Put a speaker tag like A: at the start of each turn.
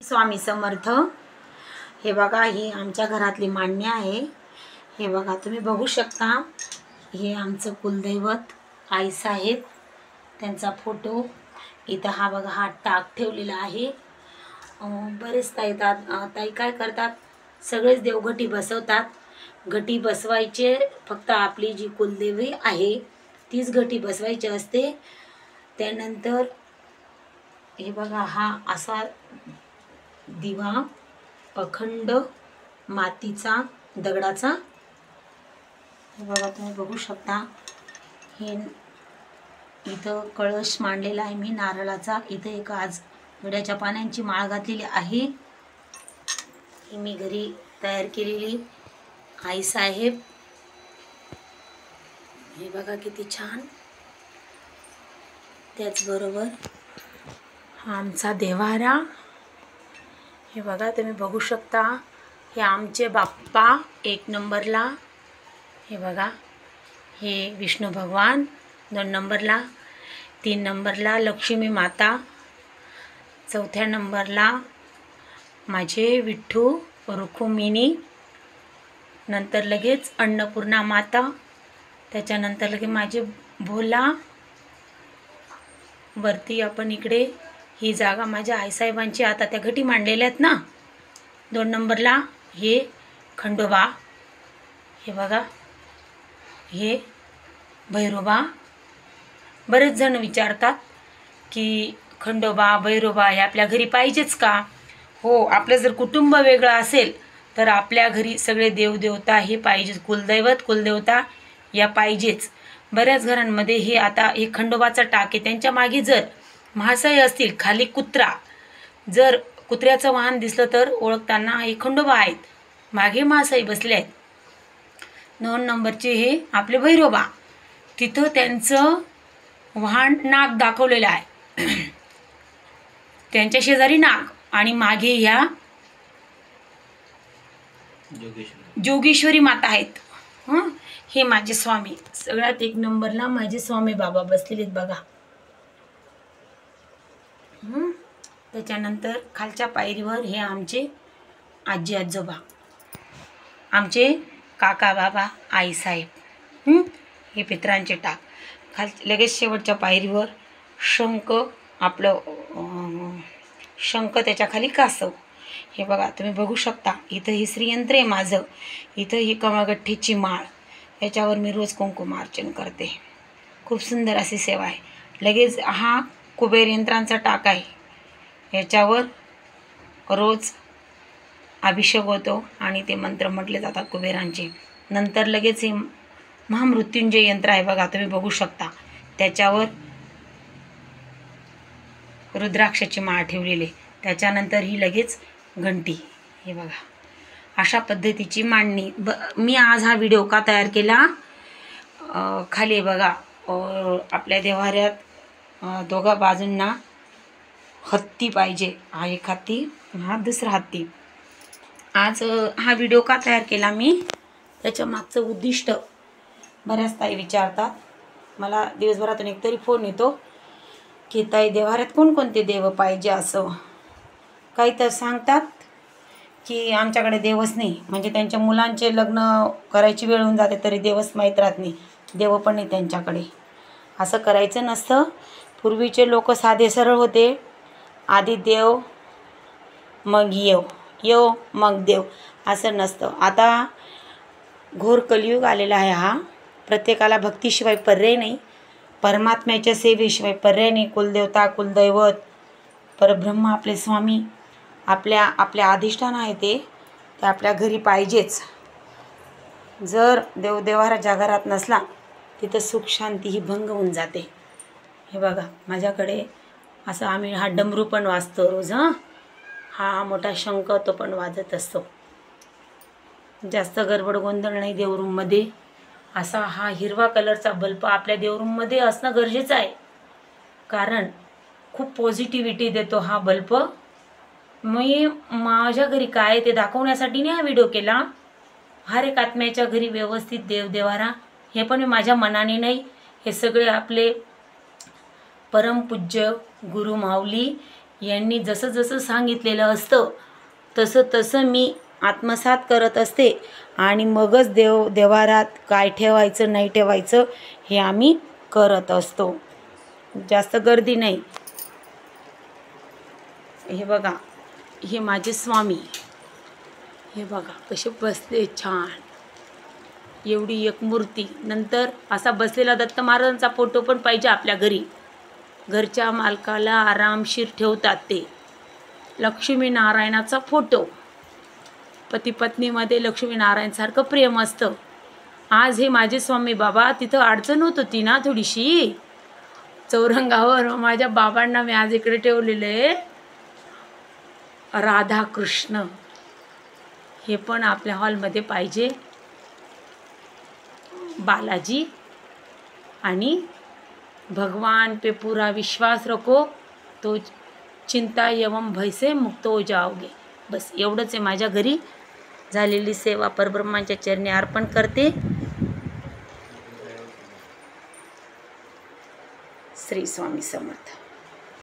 A: स्वामी समर्थ। हे बघा, ही आमच्या घरातली मान्य आहे। हे बघा, तुम्ही बघू शकता, हे आमचं कुलदैवत आई साहेब, त्यांचा फोटो इथं हा बघा, हा टाक ठेवलेला आहे। बरेच ताई काय करतात, सगळेच देवघटी बसवतात। घटी बसवायचे फक्त आपली जी कुलदेवी आहे तीच घटी बसवायची असते। त्यानंतर हे बघा, हा असा दिवा अखंड मातीचा दगडाचा, हे बघा तुम्ही बघू शकता। हे इथं कळश मांडलेला आहे मी नारळाचा। इथं एक आज विड्याच्या पानांची माळ घातलेली आहे, ही मी घरी तयार केलेली आई साहेब। हे बघा किती छान। त्याचबरोबर हा आमचा देवारा, हे बघा तुम्ही बघू शकता। हे आमचे बाप्पा एक नंबरला, हे बघा, हे विष्णू भगवान 2 नंबरला, 3 नंबरला लक्ष्मी माता, 4थ्या नंबरला माझे विठ्ठू रुक्मिणी, नंतर लगेच अन्नपूर्णा माता, त्याच्यानंतर लगेच माझे भोला। वरती आपण इकडे ही जागा माझ्या आईसाहेबांची, आता त्या घटी मांडलेल्या आहेत ना 2 नंबरला, हे खंडोबा, हे बघा, हे भैरोबा। बरेच जण विचारतात की खंडोबा भैरोबा हे आपल्या घरी पाहिजेच का? हो, आपलं जर कुटुंब वेगळं असेल तर आपल्या घरी सगळे देवदेवता हे पाहिजेच, कुलदैवत कुलदेवता या पाहिजेच। बऱ्याच घरांमध्ये हे आता हे खंडोबाचा टाक आहे, त्यांच्या मागे जर महासाई असतील, खाली कुत्रा, जर कुत्र्याचं वाहन दिसलं तर ओळखताना हे खंडोबा आहेत, मागे महासाई बसले आहेत। 2 नंबरचे हे आपले भैरोबा, तिथं त्यांचं वाहन नाग दाखवलेलं आहे, त्यांच्या शेजारी नाग, आणि मागे ह्या जोगेश्वरी माता आहेत। हे माझे स्वामी, सगळ्यात 1 नंबरला माझे स्वामी बाबा बसलेले बघा। त्याच्यानंतर खालच्या पायरीवर हे आमचे आजी आजोबा, आमचे काका बाबा आई साहेब, हे पितरांचे टाक। लगेच शेवटच्या पायरीवर शंख, आपलं शंख, त्याच्या खाली कासव। हे बघा तुम्ही बघू शकता, इथं ही श्रीयंत्र आहे माझं, इथं ही कमळगठ्ठीची माळ, याच्यावर मी रोज कुंकुमार्चन करते। खूप सुंदर अशी सेवा आहे। लगेच हा कुबेर यंत्रांचा टाक आहे, याच्यावर रोज अभिषेक होतो आणि ते मंत्र म्हटले जातात कुबेरांचे। नंतर लगेच हे महामृत्युंजय यंत्र आहे बघा, तुम्ही बघू शकता, त्याच्यावर रुद्राक्षाची माळ ठेवलेली। त्याच्यानंतर ही लगेच घंटी, हे बघा, अशा पद्धतीची मांडणी। मी आज हा व्हिडिओ का तयार केला, खाली बघा आपल्या देवाऱ्यात 2 बाजूंना हत्ती पाहिजे, हा एक हत्ती, हा दुसरा हत्ती। आज हा व्हिडिओ का तयार केला मी, त्याच्या मागचं उद्दिष्ट, बऱ्याच ताई विचारतात मला, दिवसभरातून एकतरी फोन येतो की ताई देवाऱ्यात कोणकोणते देव पाहिजे असं। काही तर सांगतात की आमच्याकडे देवच नाही, म्हणजे त्यांच्या मुलांचे लग्न करायची वेळ होऊन जाते तरी देवच माहीत राहत नाही, देव पण नाही त्यांच्याकडे। असं करायचं नसतं। पूर्वीचे लोक साधे सरळ होते, आधी देव मग येव मग देव, असं नसतं। आता घोर कलियुग आलेला आहे हा, प्रत्येकाला भक्तीशिवाय पर्याय नाही, परमात्म्याच्या सेवेशिवाय पर्याय नाही। कुलदेवता कुलदैवत परब्रह्म आपले स्वामी आपल्या अधिष्ठान आहे, ते आपल्या घरी पाहिजेच। जर देवदेवारा ज्या घरात नसला तिथं सुख शांती ही भंग होऊन जाते। हे बघा माझ्याकडे असं आम्ही हा डमरू पण वाजतो रोज, हा मोठा शंख तो पण वाजत असतो। जास्त गडबड गोंधळ नाही देवरूममध्ये। असा हा हिरवा कलरचा बल्ब आपल्या देवरूममध्ये असणं गरजेचं आहे, कारण खूप पॉझिटिव्हिटी देतो हा बल्ब। मी माझ्या घरी काय ते दाखवण्यासाठी नाही हा व्हिडिओ केला। हर एक आत्म्याच्या घरी व्यवस्थित देवदेवारा, हे पण मी माझ्या मनाने नाही, हे सगळे आपले परमपूज्य गुरु माऊली यांनी जसं जसं सांगितलेलं असतं तसं तसं मी आत्मसात करत असते आणि मगच देवारात काय ठेवायचं नाही ठेवायचं हे आम्ही करत असतो. जास्त गर्दी नाही. हे बघा, हे माझे स्वामी, हे बघा कसे बसले छान, एवढी एक मूर्ती. नंतर असा बसलेला दत्त महाराजांचा फोटो पण पाहिजे आपल्या घरी. घरच्या मालकाला आरामशीर ठेवतात ते. लक्ष्मीनारायणाचा फोटो, पती पत्नीमध्ये लक्ष्मीनारायणसारखं प्रेम असतं. आज हे माझे स्वामी बाबा, तिथं अडचण होत होती ना थोडीशी चौरंगावर, माझ्या बाबांना मी आज इकडे ठेवलेले राधाकृष्ण. हे पण आपल्या हॉलमध्ये पाहिजे. बालाजी आणि भगवान पे पूरा विश्वास रखो तो चिंता एवं भय से मुक्त हो जाओगे. बस एवढंच आहे. माझ्या घरी झालेली सेवा परब्रह्मांच्या चरणी अर्पण करते. श्री स्वामी समर्थ.